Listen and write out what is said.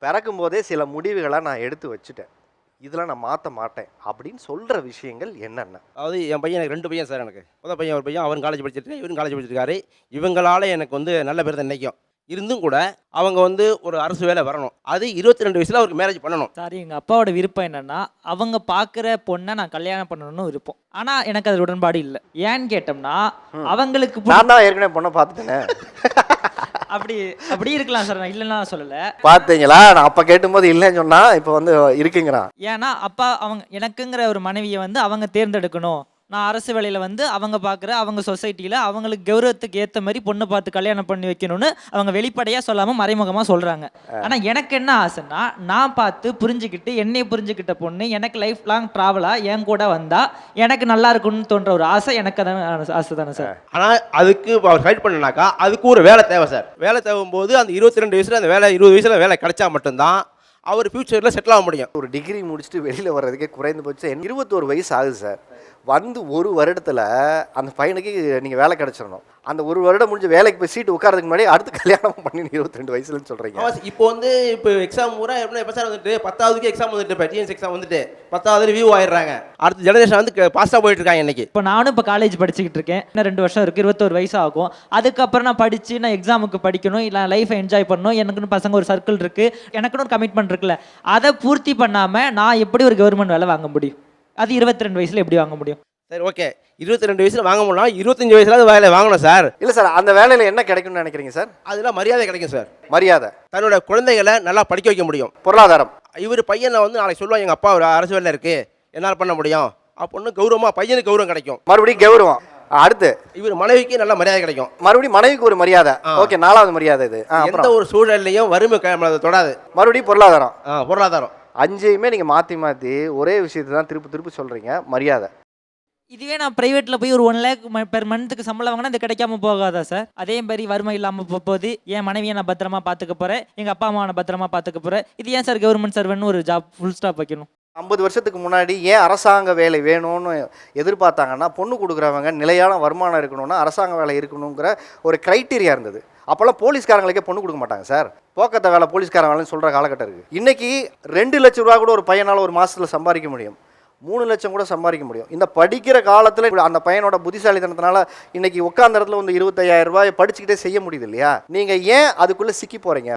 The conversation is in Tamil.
பிறக்கும்போதே சில முடிவுகள நான் எடுத்து வச்சுட்டேன். இதெல்லாம் நான் மாத்த மாட்டேன் அப்படின்னு சொல்ற விஷயங்கள் என்னென்ன? அதாவது என் பையன் எனக்கு 2 பையன் சார் எனக்கு. மொத பையன் ஒரு பையன் அவரும் காலேஜ் படிச்சிருக்காரு, இவரும் காலேஜ் படிச்சிருக்காரு. இவங்களால எனக்கு வந்து நல்ல பேர் தான் இன்னைக்கும். இருந்தும் கூட அவங்க வந்து ஒரு அரசு வேலை வரணும். அது 22 வயசுல அவருக்கு மேரேஜ் பண்ணணும். சாரி, எங்க அப்பாவோட விருப்பம் என்னன்னா, அவங்க பார்க்குற பொண்ண நான் கல்யாணம் பண்ணணும்னு விருப்பம். ஆனா, எனக்கு அது உடன்பாடு இல்ல. ஏன்னு கேட்டோம்னா, அவங்களுக்கு நான் தான் ஏற்கனவே பொண்ண பார்த்துட்டேனே. அப்படி அப்படி இருக்கலாம் சார். நான் இல்லைன்னா சொல்லல. பார்த்தீங்களா? நான் அப்ப கேட்டும்போது இல்லன்னு சொன்னா, இப்ப வந்து இருக்குங்கிறான். ஏன்னா, அப்பா அவங்க எனக்குங்கிற ஒரு மனைவிய வந்து அவங்க தேர்ந்தெடுக்கணும். நான் அரசு வேலையில வந்து அவங்க பார்க்குற அவங்க சொசைட்டில அவங்களுக்கு கௌரவத்துக்கு ஏத்த மாரி பொண்ணு பார்த்து கல்யாணம் பண்ணி வைக்கணும்னு அவங்க வெளிப்படையா சொல்லாம மறைமுகமா சொல்றாங்க. ஆனா எனக்கு என்ன ஆசைன்னா, நான் பார்த்து புரிஞ்சுக்கிட்டு என்னைய புரிஞ்சுக்கிட்ட பொண்ணு எனக்கு லைஃப் லாங் டிராவலா என் கூட வந்தா எனக்கு நல்லா இருக்கும்னு தோன்ற ஒரு ஆசை எனக்கு ஆசை தானே சார். ஆனா அதுக்கு அவர் ஃபைட் பண்ணனாக்கா அதுக்கு ஒரு வேலை தேவை சார். வேலை தேவைம்போது அந்த 22 வயசுல அந்த வேலை 20 வயசுல வேலை கிடைச்சா மட்டும்தான் அவர் ஃபியூச்சர்ல செட்டில் ஆக முடியும். ஒரு டிகிரி முடிச்சுட்டு வெளியில வர்றதுக்கே குறைந்தபட்சம் 21 வயசு ஆகுது சார். வந்து ஒரு வருடத்துல அந்த பையனுக்கு நீங்க வேலை கிடைச்சிடணும். அந்த ஒரு வருடம் முடிஞ்சு வேலைக்கு போய் சீட்டு உட்காரதுக்கு முன்னாடி அடுத்து கல்யாணம் பண்ணி 22 வயசுலன்னு சொல்றீங்க. இப்போ வந்து இப்போ எக்ஸாம் பூரா எப்போ சார் வந்துட்டு 10ஆவதுக்கு எக்ஸாம் வந்துட்டு இப்போ டிஎன்ஸ் எக்ஸாம் வந்துட்டு 10ஆவது ரிவ்யூ ஆயிடுறாங்க. அடுத்த ஜெனரேஷன் வந்து பாஸ்டாக போயிட்டு இருக்காங்க இன்னைக்கு. இப்போ நானும் இப்போ காலேஜ் படிச்சுக்கிட்டு இருக்கேன். இன்னும் 2 வருஷம் இருக்குது, 21 வயசு ஆகும். அதுக்கப்புறம் நான் படித்து நான் எக்ஸாமுக்கு படிக்கணும், இல்லை லைஃப்பை என்ஜாய் பண்ணணும். எனக்குன்னு பசங்க ஒரு சர்க்கிள் இருக்குது, எனக்குன்னு ஒரு கமிட்மெண்ட் இருக்குல்ல. அதை பூர்த்தி பண்ணாமல் நான் எப்படி ஒரு கவர்மெண்ட் வேலை வாங்க முடியும்? அது 22 வயசில் எப்படி வாங்க முடியும்? சரி, ஓகே, 22 வயசுல வாங்க முடியலாம், 25 வயசுல வேலை வாங்கணும் சார். இல்ல சார், அந்த வேலையில என்ன கிடைக்கும்னு நினைக்கிறீங்க சார்? அதெல்லாம் மரியாதை கிடைக்கும் சார். மரியாதை, தன்னோட குழந்தைகளை நல்லா படிக்க வைக்க முடியும். பொருளாதாரம். இவர் பையனை வந்து நாளைக்கு சொல்லுவாங்க எங்கள் அப்பா ஒரு அரசு வேலை இருக்கு, என்னால் பண்ண முடியும் அப்படின்னு கௌரவமாக பையனுக்கு கௌரவம் கிடைக்கும். மறுபடியும் கௌரவம். அடுத்து இவர் மனைவிக்கு நல்ல மரியாதை கிடைக்கும். மறுபடியும் மனைவிக்கு ஒரு மரியாதை. ஓகே, 4வது மரியாதை இது. எந்த ஒரு சூழல்லையும் வறுமை நம்மளை தொடாது. மறுபடியும் பொருளாதாரம். பொருளாதாரம் 5யுமே நீங்க மாத்தி ஒரே விஷயத்தை தான் திருப்பி சொல்றீங்க. மரியாதை. இதுவே நான் பிரைவேட்ல போய் ஒரு 1 லேக் பெர் மந்த்துக்கு சம்பளம் வாங்கினா இது கிடைக்காம போகாதா சார்? அதே மாதிரி வறுமை இல்லாமல் போகுது. என் மனைவியை நான் பத்திரமா பார்த்துக்க போறேன், எங்க அப்பா அம்மா நான் பத்திரமா பார்த்துக்க போறேன். இது ஏன் சார் கவர்மெண்ட் சர்வன்ட்னு ஒரு ஜாப் ஃபுல் ஸ்டாப் வைக்கணும்? 50 வருஷத்துக்கு முன்னாடி ஏன் அரசாங்க வேலை வேணும்னு எதிர்பார்த்தாங்கன்னா, பொண்ணு கொடுக்குறவங்க நிலையான வருமானம் இருக்கணும்னா அரசாங்க வேலை இருக்கணுங்கிற ஒரு கிரைட்டீரியா இருந்தது. அப்போல்லாம் போலீஸ்காரங்களுக்கே பொண்ணு கொடுக்க மாட்டாங்க சார். போக்கத்த வேலை போலீஸ்காரன் வேலைன்னு சொல்கிற காலகட்டம் இருக்குது. இன்றைக்கி 2 லட்ச ரூபா கூட ஒரு பையனால் ஒரு மாதத்தில் சம்பாதிக்க முடியும், 3 லட்சம் கூட சம்பாதிக்க முடியும். இந்த படிக்கிற காலத்தில் அந்த பையனோட புத்திசாலித்தனத்தினால இன்னைக்கு உட்காந்த இடத்துல வந்து 25,000 ரூபாய் படிச்சுக்கிட்டே செய்ய முடியுது இல்லையா? நீங்கள் ஏன் அதுக்குள்ளே சிக்கி போகிறீங்க?